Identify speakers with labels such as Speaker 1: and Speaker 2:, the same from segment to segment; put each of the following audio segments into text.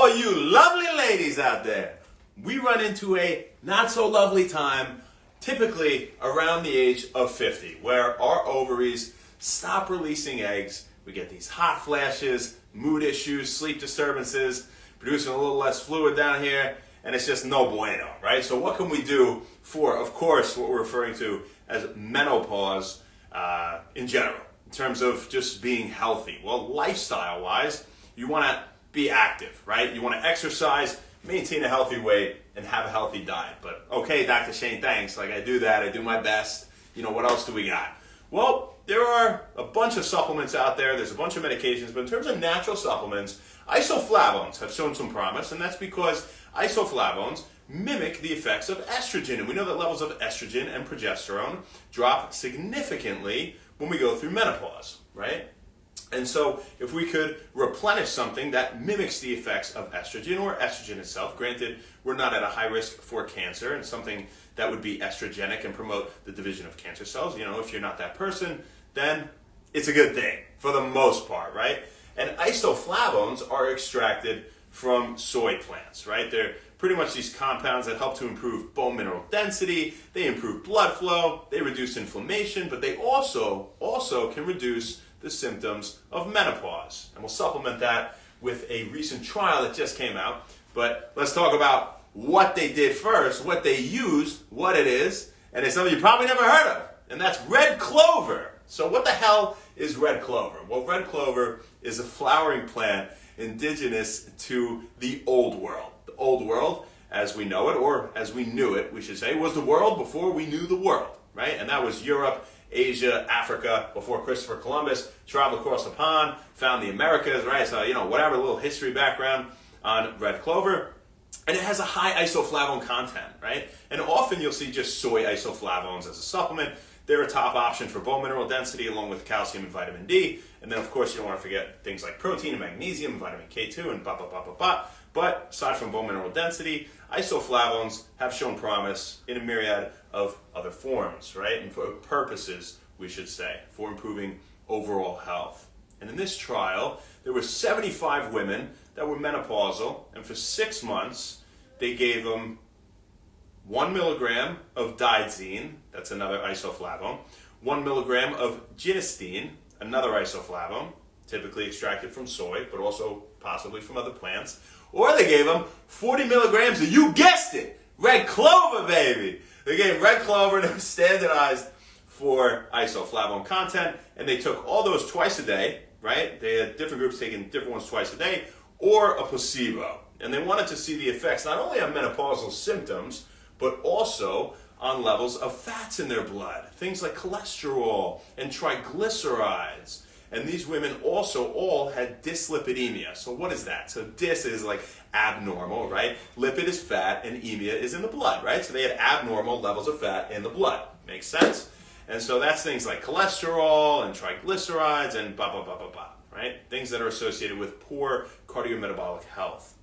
Speaker 1: all you lovely ladies out there, we run into a not so lovely time, typically around the age of 50, where our ovaries stop releasing eggs. We get these hot flashes, mood issues, sleep disturbances, producing a little less fluid down here, and it's just no bueno, right? So what can we do for, of course, what we're referring to as menopause in general, in terms of just being healthy? Well, lifestyle-wise, you want to be active, right? You want to exercise, maintain a healthy weight, and have a healthy diet. But okay, Dr. Shane, thanks. Like, I do that. I do my best. You know, what else do we got? Well, there are a bunch of supplements out there. There's a bunch of medications. But in terms of natural supplements, isoflavones have shown some promise, and that's because isoflavones mimic the effects of estrogen. And we know that levels of estrogen and progesterone drop significantly when we go through menopause, right? And so if we could replenish something that mimics the effects of estrogen or estrogen itself, granted we're not at a high risk for cancer, and something that would be estrogenic and promote the division of cancer cells, you know, if you're not that person, then it's a good thing for the most part, right? And isoflavones are extracted from soy plants, right? They're pretty much these compounds that help to improve bone mineral density, they improve blood flow, they reduce inflammation, but they also can reduce the symptoms of menopause. And we'll supplement that with a recent trial that just came out. But let's talk about what they did first, what they used, what it is, and it's something you probably never heard of, and that's red clover. So what the hell is red clover? Well, red clover is a flowering plant indigenous to the Old World. The Old World, as we know it, or as we knew it, we should say, was the world before we knew the world, right? And that was Europe, Asia, Africa, before Christopher Columbus traveled across the pond, found the Americas, right? So, you know, whatever, little history background on red clover. And it has a high isoflavone content, right? And often you'll see just soy isoflavones as a supplement. They're a top option for bone mineral density along with calcium and vitamin D. And then, of course, you don't want to forget things like protein and magnesium, and vitamin K2, and blah, blah, blah, blah, blah. But aside from bone mineral density, isoflavones have shown promise in a myriad of other forms, right? And for purposes, we should say, for improving overall health. And in this trial, there were 75 women that were menopausal, and for 6 months, they gave them 1 milligram of didzine, that's another isoflavone, 1 milligram of genistein, another isoflavone, typically extracted from soy, but also possibly from other plants, or they gave them 40 milligrams of, you guessed it, red clover, baby. They gave red clover, and it was standardized for isoflavone content, and they took all those twice a day, right? They had different groups taking different ones twice a day, or a placebo. And they wanted to see the effects not only on menopausal symptoms, but also on levels of fats in their blood, things like cholesterol and triglycerides. And these women also all had dyslipidemia. So what is that? So dys is like abnormal, right? Lipid is fat, and emia is in the blood, right? So they had abnormal levels of fat in the blood. Makes sense? And so that's things like cholesterol and triglycerides and blah, blah, blah, blah, blah, right? Things that are associated with poor cardiometabolic health.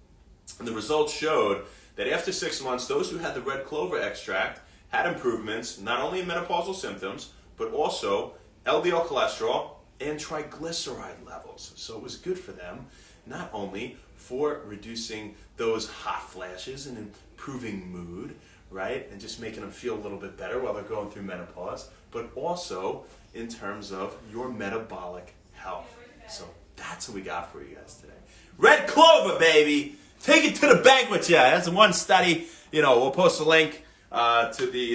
Speaker 1: And the results showed that after 6 months, those who had the red clover extract had improvements, not only in menopausal symptoms, but also LDL cholesterol and triglyceride levels. So it was good for them, not only for reducing those hot flashes and improving mood, right? And just making them feel a little bit better while they're going through menopause, but also in terms of your metabolic health. So that's what we got for you guys today. Red clover, baby! Take it to the bank with you. That's one study. You know, we'll post a link to the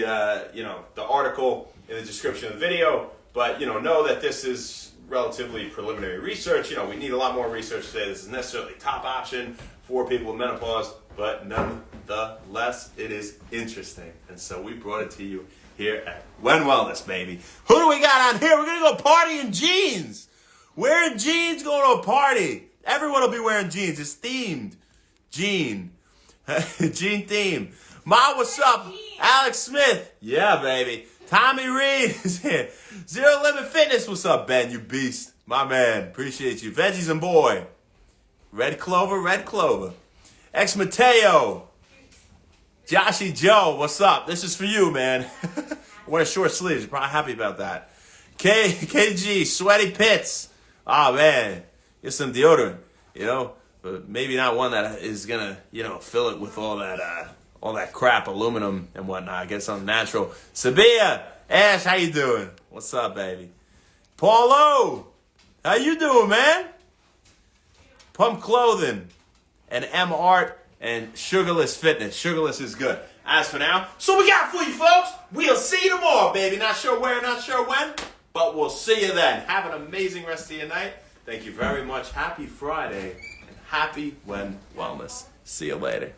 Speaker 1: the article in the description of the video. But know that this is relatively preliminary research. We need a lot more research to say this is necessarily a top option for people with menopause. But nonetheless, it is interesting, and so we brought it to you here at When Wellness, baby. Who do we got on here? We're gonna go party in jeans. Wearing jeans, going to a party. Everyone will be wearing jeans. It's themed. Jean theme. Ma, what's up? Alex Smith. Yeah, baby. Tommy Reed is here. Zero Limit Fitness. What's up, Ben? You beast. My man. Appreciate you. Veggies and Boy. Red Clover, Red Clover. Ex Mateo. Joshy Joe. What's up? This is for you, man. Wear short sleeves. You're probably happy about that. KG. Sweaty Pits. Oh, man. Get some deodorant. but maybe not one that is gonna, fill it with all that crap, aluminum and whatnot. Get something natural. Sabia, Ash, how you doing? What's up, baby? Paulo, how you doing, man? Pump Clothing and M Art and Sugarless Fitness. Sugarless is good. As for now, so we got for you folks. We'll see you tomorrow, baby. Not sure where, not sure when, but we'll see you then. Have an amazing rest of your night. Thank you very much. Happy Friday and happy When Wellness. See you later.